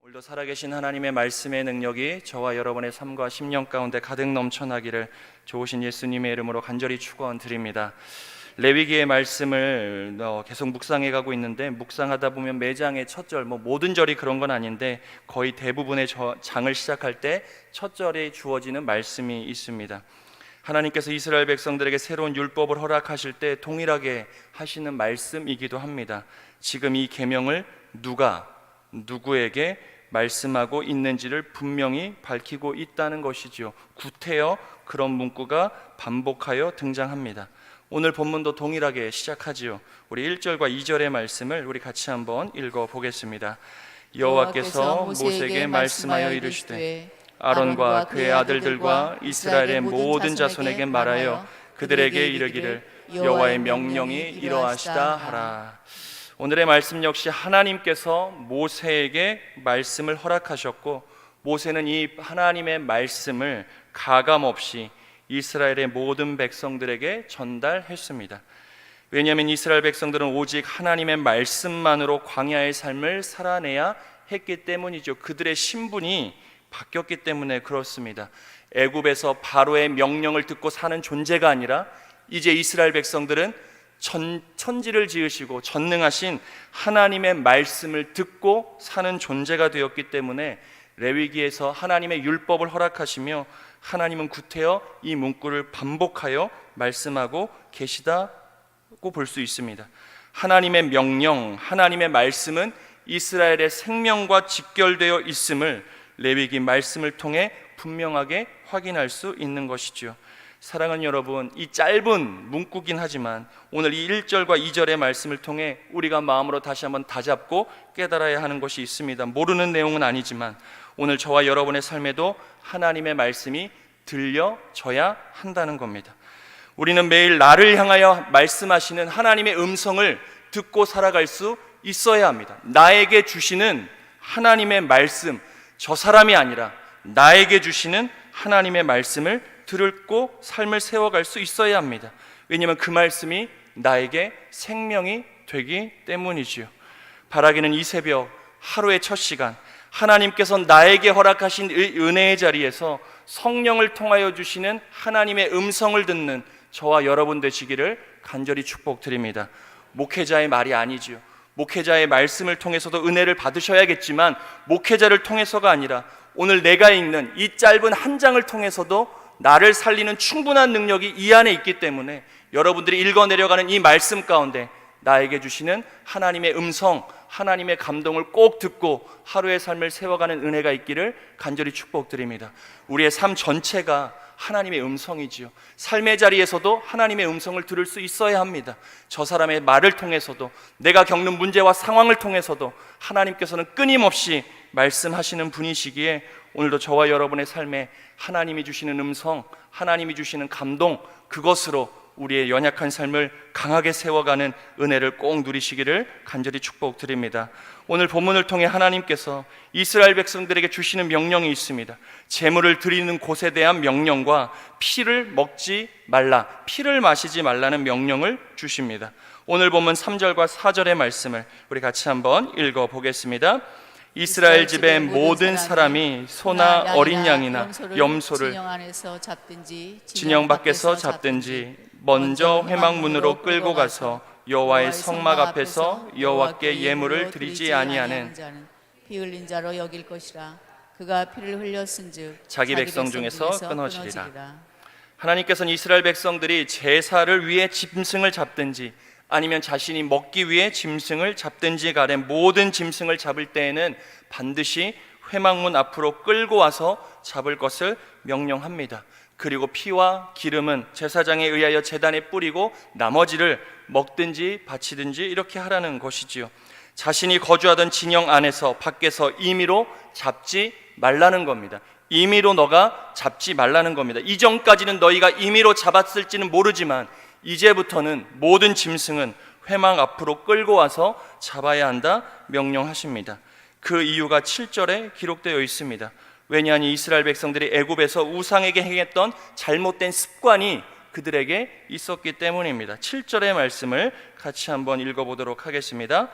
오늘도 살아계신 하나님의 말씀의 능력이 저와 여러분의 삶과 심령 가운데 가득 넘쳐나기를 좋으신 예수님의 이름으로 간절히 축원드립니다. 레위기의 말씀을 계속 묵상해 가고 있는데, 묵상하다 보면 매장의 첫 절, 모든 절이 그런 건 아닌데 거의 대부분의 장을 시작할 때 첫 절에 주어지는 말씀이 있습니다. 하나님께서 이스라엘 백성들에게 새로운 율법을 허락하실 때 동일하게 하시는 말씀이기도 합니다. 지금 이 계명을 누구에게 말씀하고 있는지를 분명히 밝히고 있다는 것이지요. 구태여 그런 문구가 반복하여 등장합니다. 오늘 본문도 동일하게 시작하지요. 우리 1절과 2절의 말씀을 우리 같이 한번 읽어보겠습니다. 여호와께서 모세에게 말씀하여 이르시되 아론과 그의 아들들과 이스라엘의 모든 자손에게 말하여 그들에게 이르기를 여호와의 명령이 이러하시다 하라. 오늘의 말씀 역시 하나님께서 모세에게 말씀을 허락하셨고, 모세는 이 하나님의 말씀을 가감없이 이스라엘의 모든 백성들에게 전달했습니다. 왜냐하면 이스라엘 백성들은 오직 하나님의 말씀만으로 광야의 삶을 살아내야 했기 때문이죠. 그들의 신분이 바뀌었기 때문에 그렇습니다. 애굽에서 바로의 명령을 듣고 사는 존재가 아니라 이제 이스라엘 백성들은 천지를 지으시고 전능하신 하나님의 말씀을 듣고 사는 존재가 되었기 때문에 레위기에서 하나님의 율법을 허락하시며 하나님은 구태여 이 문구를 반복하여 말씀하고 계시다고 볼 수 있습니다. 하나님의 명령, 하나님의 말씀은 이스라엘의 생명과 직결되어 있음을 레위기 말씀을 통해 분명하게 확인할 수 있는 것이지요. 사랑하는 여러분, 이 짧은 문구긴 하지만 오늘 이 1절과 2절의 말씀을 통해 우리가 마음으로 다시 한번 다잡고 깨달아야 하는 것이 있습니다. 모르는 내용은 아니지만 오늘 저와 여러분의 삶에도 하나님의 말씀이 들려져야 한다는 겁니다. 우리는 매일 나를 향하여 말씀하시는 하나님의 음성을 듣고 살아갈 수 있어야 합니다. 나에게 주시는 하나님의 말씀, 저 사람이 아니라 나에게 주시는 하나님의 말씀을 듣고 삶을 세워갈 수 있어야 합니다. 왜냐하면 그 말씀이 나에게 생명이 되기 때문이지요. 바라기는 이 새벽 하루의 첫 시간, 하나님께서 나에게 허락하신 은혜의 자리에서 성령을 통하여 주시는 하나님의 음성을 듣는 저와 여러분 되시기를 간절히 축복드립니다. 목회자의 말이 아니지요. 목회자의 말씀을 통해서도 은혜를 받으셔야겠지만 목회자를 통해서가 아니라 오늘 내가 읽는 이 짧은 한 장을 통해서도 나를 살리는 충분한 능력이 이 안에 있기 때문에 여러분들이 읽어내려가는 이 말씀 가운데 나에게 주시는 하나님의 음성, 하나님의 감동을 꼭 듣고 하루의 삶을 세워가는 은혜가 있기를 간절히 축복드립니다. 우리의 삶 전체가 하나님의 음성이지요. 삶의 자리에서도 하나님의 음성을 들을 수 있어야 합니다. 저 사람의 말을 통해서도, 내가 겪는 문제와 상황을 통해서도 하나님께서는 끊임없이 말씀하시는 분이시기에 오늘도 저와 여러분의 삶에 하나님이 주시는 음성, 하나님이 주시는 감동, 그것으로 우리의 연약한 삶을 강하게 세워가는 은혜를 꼭 누리시기를 간절히 축복드립니다. 오늘 본문을 통해 하나님께서 이스라엘 백성들에게 주시는 명령이 있습니다. 제물을 드리는 곳에 대한 명령과 피를 먹지 말라, 피를 마시지 말라는 명령을 주십니다. 오늘 본문 3절과 4절의 말씀을 우리 같이 한번 읽어보겠습니다. 이스라엘 집의 모든 사람이 소나 어린 양이나 염소를 진영 밖에서 잡든지 먼저 회막문으로 끌고 가서 여호와의 성막 앞에서 여호와께 예물을 드리지 아니하는 피 흘린 자로 여길 것이라. 그가 피를 흘렸은즉 자기 백성 중에서 끊어지리라. 하나님께서는 이스라엘 백성들이 제사를 위해 짐승을 잡든지 아니면 자신이 먹기 위해 짐승을 잡든지 간에 모든 짐승을 잡을 때에는 반드시 회막문 앞으로 끌고 와서 잡을 것을 명령합니다. 그리고 피와 기름은 제사장에 의하여 제단에 뿌리고 나머지를 먹든지 바치든지 이렇게 하라는 것이지요. 자신이 거주하던 진영 안에서 밖에서 임의로 잡지 말라는 겁니다. 임의로 너가 잡지 말라는 겁니다. 이전까지는 너희가 임의로 잡았을지는 모르지만 이제부터는 모든 짐승은 회막 앞으로 끌고 와서 잡아야 한다 명령하십니다. 그 이유가 7절에 기록되어 있습니다. 왜냐하니 이스라엘 백성들이 애굽에서 우상에게 행했던 잘못된 습관이 그들에게 있었기 때문입니다. 7절의 말씀을 같이 한번 읽어보도록 하겠습니다.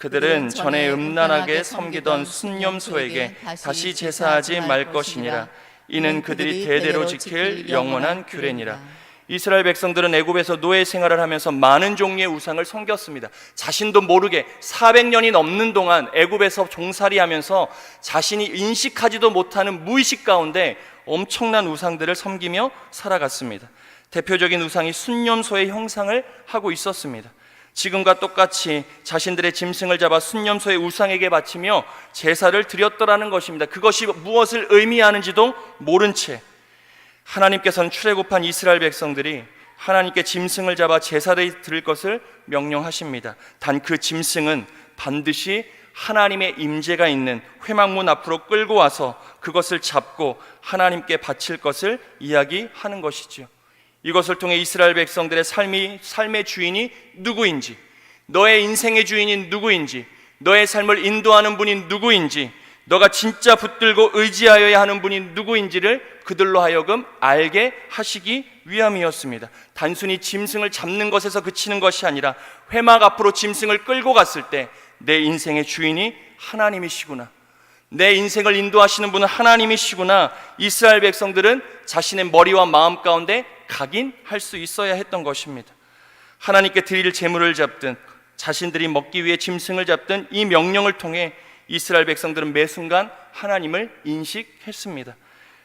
그들은 전에 음란하게 섬기던 순념소에게 다시 제사하지 말 것이니라. 이는 그들이 대대로 지킬 영원한 규례니라. 이스라엘 백성들은 애굽에서 노예 생활을 하면서 많은 종류의 우상을 섬겼습니다. 자신도 모르게 400년이 넘는 동안 애굽에서 종살이하면서 자신이 인식하지도 못하는 무의식 가운데 엄청난 우상들을 섬기며 살아갔습니다. 대표적인 우상이 순념소의 형상을 하고 있었습니다. 지금과 똑같이 자신들의 짐승을 잡아 순념소의 우상에게 바치며 제사를 드렸더라는 것입니다. 그것이 무엇을 의미하는지도 모른 채 하나님께서는 출애굽한 이스라엘 백성들이 하나님께 짐승을 잡아 제사를 드릴 것을 명령하십니다. 단 그 짐승은 반드시 하나님의 임재가 있는 회막문 앞으로 끌고 와서 그것을 잡고 하나님께 바칠 것을 이야기하는 것이지요. 이것을 통해 이스라엘 백성들의 삶의 주인이 누구인지, 너의 인생의 주인이 누구인지, 너의 삶을 인도하는 분이 누구인지, 너가 진짜 붙들고 의지하여야 하는 분이 누구인지를 그들로 하여금 알게 하시기 위함이었습니다. 단순히 짐승을 잡는 것에서 그치는 것이 아니라 회막 앞으로 짐승을 끌고 갔을 때 내 인생의 주인이 하나님이시구나, 내 인생을 인도하시는 분은 하나님이시구나, 이스라엘 백성들은 자신의 머리와 마음 가운데 각인할 수 있어야 했던 것입니다. 하나님께 드릴 제물을 잡든 자신들이 먹기 위해 짐승을 잡든 이 명령을 통해 이스라엘 백성들은 매 순간 하나님을 인식했습니다.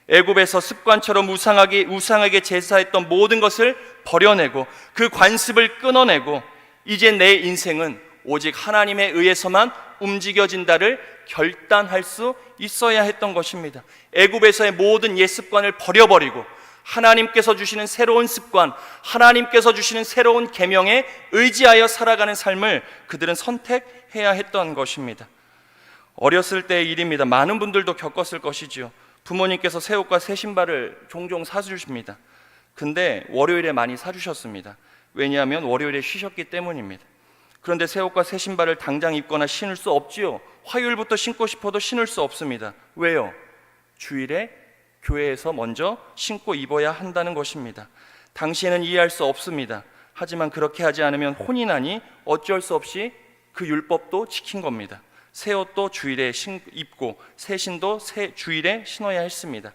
애굽에서 습관처럼 우상에게 제사했던 모든 것을 버려내고 그 관습을 끊어내고 이제 내 인생은 오직 하나님에 의해서만 움직여진다를 결단할 수 있어야 했던 것입니다. 애굽에서의 모든 옛 습관을 버려버리고 하나님께서 주시는 새로운 습관, 하나님께서 주시는 새로운 계명에 의지하여 살아가는 삶을 그들은 선택해야 했던 것입니다. 어렸을 때의 일입니다. 많은 분들도 겪었을 것이지요. 부모님께서 새 옷과 새 신발을 종종 사주십니다. 근데 월요일에 많이 사주셨습니다. 왜냐하면 월요일에 쉬셨기 때문입니다. 그런데 새 옷과 새 신발을 당장 입거나 신을 수 없지요. 화요일부터 신고 싶어도 신을 수 없습니다. 왜요? 주일에 교회에서 먼저 신고 입어야 한다는 것입니다. 당시에는 이해할 수 없습니다. 하지만 그렇게 하지 않으면 혼이 나니 어쩔 수 없이 그 율법도 지킨 겁니다. 새 옷도 주일에 입고 새 신도 주일에 신어야 했습니다.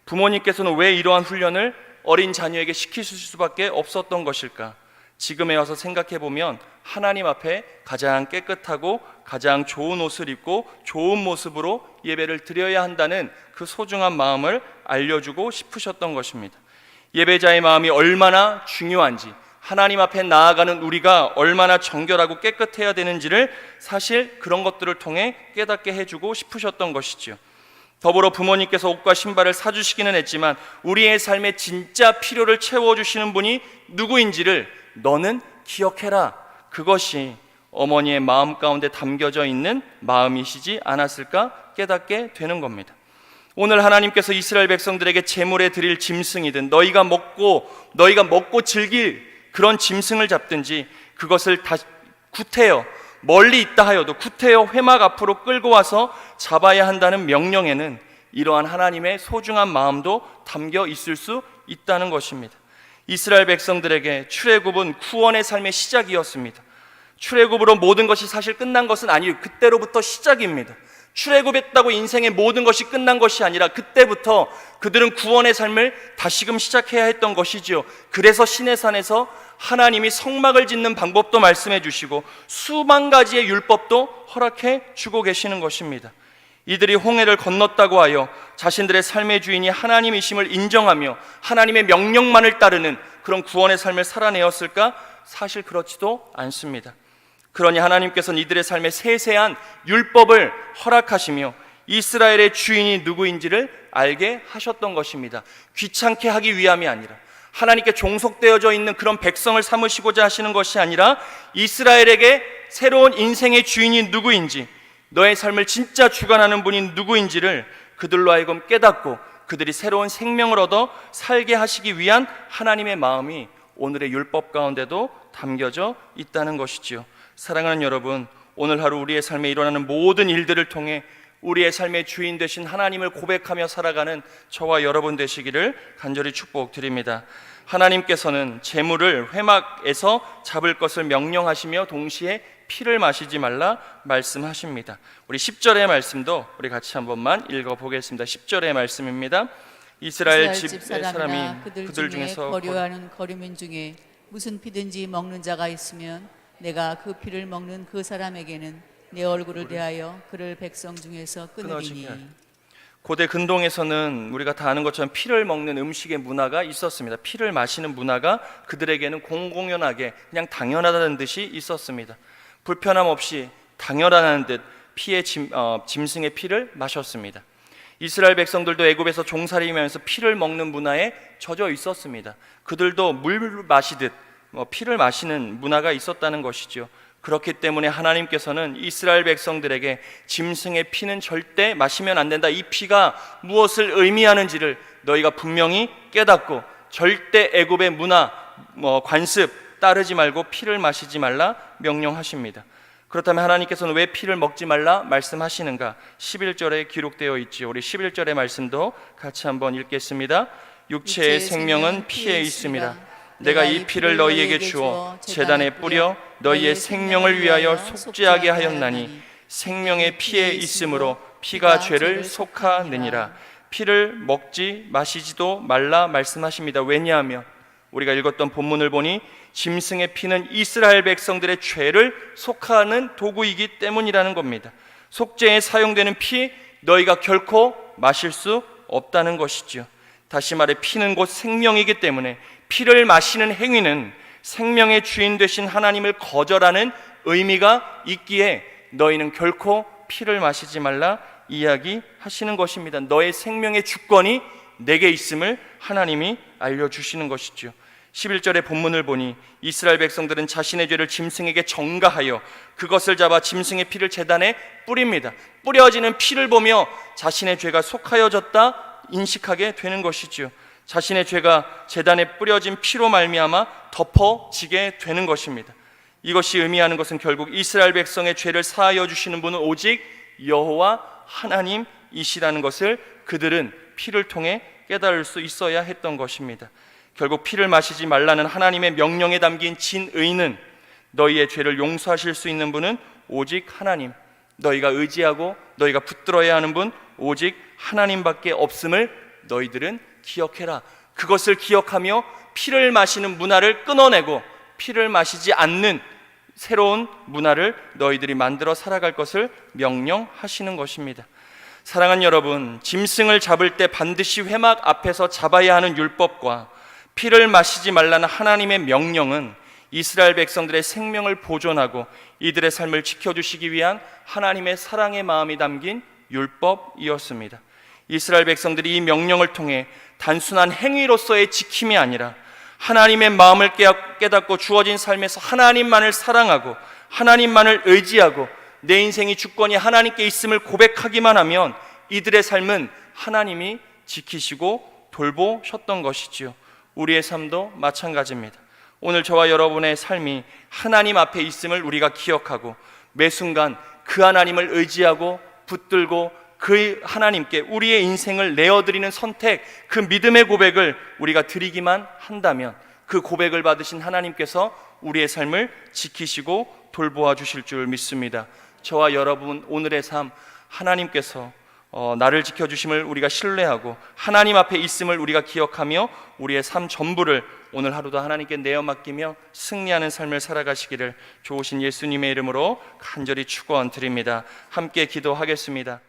부모님께서는 왜 이러한 훈련을 어린 자녀에게 시키실 수밖에 없었던 것일까? 지금에 와서 생각해 보면 하나님 앞에 가장 깨끗하고 가장 좋은 옷을 입고 좋은 모습으로 예배를 드려야 한다는 그 소중한 마음을 알려주고 싶으셨던 것입니다. 예배자의 마음이 얼마나 중요한지, 하나님 앞에 나아가는 우리가 얼마나 정결하고 깨끗해야 되는지를 사실 그런 것들을 통해 깨닫게 해주고 싶으셨던 것이지요. 더불어 부모님께서 옷과 신발을 사주시기는 했지만 우리의 삶에 진짜 필요를 채워주시는 분이 누구인지를 너는 기억해라. 그것이 어머니의 마음 가운데 담겨져 있는 마음이시지 않았을까 깨닫게 되는 겁니다. 오늘 하나님께서 이스라엘 백성들에게 제물에 드릴 짐승이든 너희가 먹고 즐길 그런 짐승을 잡든지 그것을 다 구태여 멀리 있다 하여도 구태여 회막 앞으로 끌고 와서 잡아야 한다는 명령에는 이러한 하나님의 소중한 마음도 담겨 있을 수 있다는 것입니다. 이스라엘 백성들에게 출애굽은 구원의 삶의 시작이었습니다. 출애굽으로 모든 것이 사실 끝난 것은 아니에요. 그때로부터 시작입니다. 출애굽했다고 인생의 모든 것이 끝난 것이 아니라 그때부터 그들은 구원의 삶을 다시금 시작해야 했던 것이지요. 그래서 시내산에서 하나님이 성막을 짓는 방법도 말씀해 주시고 수만 가지의 율법도 허락해 주고 계시는 것입니다. 이들이 홍해를 건넜다고 하여 자신들의 삶의 주인이 하나님이심을 인정하며 하나님의 명령만을 따르는 그런 구원의 삶을 살아내었을까? 사실 그렇지도 않습니다. 그러니 하나님께서는 이들의 삶에 세세한 율법을 허락하시며 이스라엘의 주인이 누구인지를 알게 하셨던 것입니다. 귀찮게 하기 위함이 아니라 하나님께 종속되어져 있는 그런 백성을 삼으시고자 하시는 것이 아니라 이스라엘에게 새로운 인생의 주인이 누구인지, 너의 삶을 진짜 주관하는 분이 누구인지를 그들로 하여금 깨닫고 그들이 새로운 생명을 얻어 살게 하시기 위한 하나님의 마음이 오늘의 율법 가운데도 담겨져 있다는 것이지요. 사랑하는 여러분, 오늘 하루 우리의 삶에 일어나는 모든 일들을 통해 우리의 삶의 주인 되신 하나님을 고백하며 살아가는 저와 여러분 되시기를 간절히 축복드립니다. 하나님께서는 제물을 회막에서 잡을 것을 명령하시며 동시에 피를 마시지 말라 말씀하십니다. 우리 10절의 말씀도 우리 같이 한 번만 읽어보겠습니다. 10절의 말씀입니다. 이스라엘 집 사람이 그들 중에서 거류하는 거류민 중에 무슨 피든지 먹는 자가 있으면 내가 그 피를 먹는 그 사람에게는 내 얼굴을 대하여 그를 백성 중에서 끊으리니. 고대 근동에서는 우리가 다 아는 것처럼 피를 먹는 음식의 문화가 있었습니다. 피를 마시는 문화가 그들에게는 공공연하게 그냥 당연하다는 듯이 있었습니다. 불편함 없이 당연하다는 듯 짐승의 피를 마셨습니다. 이스라엘 백성들도 애굽에서 종살이면서 피를 먹는 문화에 젖어 있었습니다. 그들도 물 마시듯 피를 마시는 문화가 있었다는 것이죠. 그렇기 때문에 하나님께서는 이스라엘 백성들에게 짐승의 피는 절대 마시면 안 된다, 이 피가 무엇을 의미하는지를 너희가 분명히 깨닫고 절대 애굽의 문화, 관습 따르지 말고 피를 마시지 말라 명령하십니다. 그렇다면 하나님께서는 왜 피를 먹지 말라 말씀하시는가? 11절에 기록되어 있지요. 우리 11절의 말씀도 같이 한번 읽겠습니다. 육체의 생명은 피에 있습니다. 내가 이 피를 너희에게 주어 제단에 뿌려 너희의 생명을 위하여 속죄하게 하였나니 생명의 피에 있으므로 피가 죄를 속하느니라. 피를 먹지 마시지도 말라 말씀하십니다. 왜냐하면 우리가 읽었던 본문을 보니 짐승의 피는 이스라엘 백성들의 죄를 속하는 도구이기 때문이라는 겁니다. 속죄에 사용되는 피 너희가 결코 마실 수 없다는 것이지요. 다시 말해 피는 곧 생명이기 때문에 피를 마시는 행위는 생명의 주인 되신 하나님을 거절하는 의미가 있기에 너희는 결코 피를 마시지 말라 이야기하시는 것입니다. 너의 생명의 주권이 내게 있음을 하나님이 알려주시는 것이죠. 11절의 본문을 보니 이스라엘 백성들은 자신의 죄를 짐승에게 전가하여 그것을 잡아 짐승의 피를 제단에 뿌립니다. 뿌려지는 피를 보며 자신의 죄가 속하여졌다 인식하게 되는 것이지요. 자신의 죄가 제단에 뿌려진 피로 말미암아 덮어지게 되는 것입니다. 이것이 의미하는 것은 결국 이스라엘 백성의 죄를 사하여 주시는 분은 오직 여호와 하나님이시라는 것을 그들은 피를 통해 깨달을 수 있어야 했던 것입니다. 결국 피를 마시지 말라는 하나님의 명령에 담긴 진의는 너희의 죄를 용서하실 수 있는 분은 오직 하나님, 너희가 의지하고 너희가 붙들어야 하는 분 오직 하나님밖에 없음을 너희들은 기억해라. 그것을 기억하며 피를 마시는 문화를 끊어내고 피를 마시지 않는 새로운 문화를 너희들이 만들어 살아갈 것을 명령하시는 것입니다. 사랑하는 여러분, 짐승을 잡을 때 반드시 회막 앞에서 잡아야 하는 율법과 피를 마시지 말라는 하나님의 명령은 이스라엘 백성들의 생명을 보존하고 이들의 삶을 지켜주시기 위한 하나님의 사랑의 마음이 담긴 율법이었습니다. 이스라엘 백성들이 이 명령을 통해 단순한 행위로서의 지킴이 아니라 하나님의 마음을 깨닫고 주어진 삶에서 하나님만을 사랑하고 하나님만을 의지하고 내 인생의 주권이 하나님께 있음을 고백하기만 하면 이들의 삶은 하나님이 지키시고 돌보셨던 것이지요. 우리의 삶도 마찬가지입니다. 오늘 저와 여러분의 삶이 하나님 앞에 있음을 우리가 기억하고 매 순간 그 하나님을 의지하고 붙들고 그 하나님께 우리의 인생을 내어드리는 선택, 그 믿음의 고백을 우리가 드리기만 한다면 그 고백을 받으신 하나님께서 우리의 삶을 지키시고 돌보아 주실 줄 믿습니다. 저와 여러분 오늘의 삶, 하나님께서 나를 지켜주심을 우리가 신뢰하고 하나님 앞에 있음을 우리가 기억하며 우리의 삶 전부를 오늘 하루도 하나님께 내어 맡기며 승리하는 삶을 살아가시기를 좋으신 예수님의 이름으로 간절히 축원드립니다. 함께 기도하겠습니다.